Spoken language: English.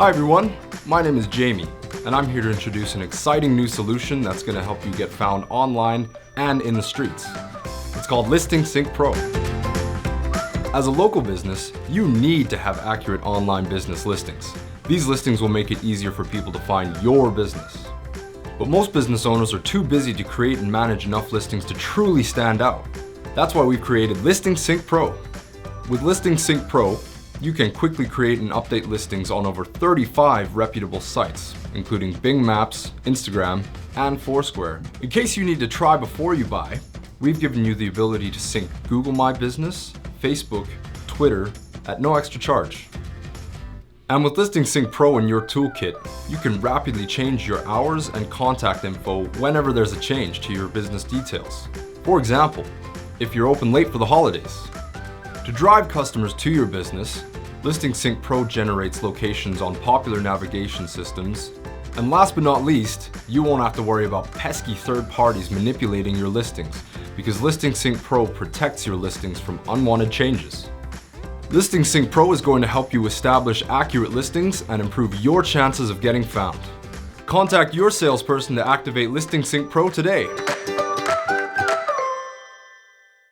Hi everyone, my name is Jamie, and I'm here to introduce an exciting new solution that's going to help you get found online and in the streets. It's called Listing Sync Pro. As a local business, you need to have accurate online business listings. These listings will make it easier for people to find your business. But most business owners are too busy to create and manage enough listings to truly stand out. That's why we've created Listing Sync Pro. With Listing Sync Pro, you can quickly create and update listings on over 35 reputable sites, including Bing Maps, Instagram, and Foursquare. In case you need to try before you buy, we've given you the ability to sync Google My Business, Facebook, Twitter at no extra charge. And with Listing Sync Pro in your toolkit, you can rapidly change your hours and contact info whenever there's a change to your business details. For example, if you're open late for the holidays. To drive customers to your business, Listing Sync Pro generates locations on popular navigation systems. And last but not least, you won't have to worry about pesky third parties manipulating your listings, because Listing Sync Pro protects your listings from unwanted changes. Listing Sync Pro is going to help you establish accurate listings and improve your chances of getting found. Contact your salesperson to activate Listing Sync Pro today.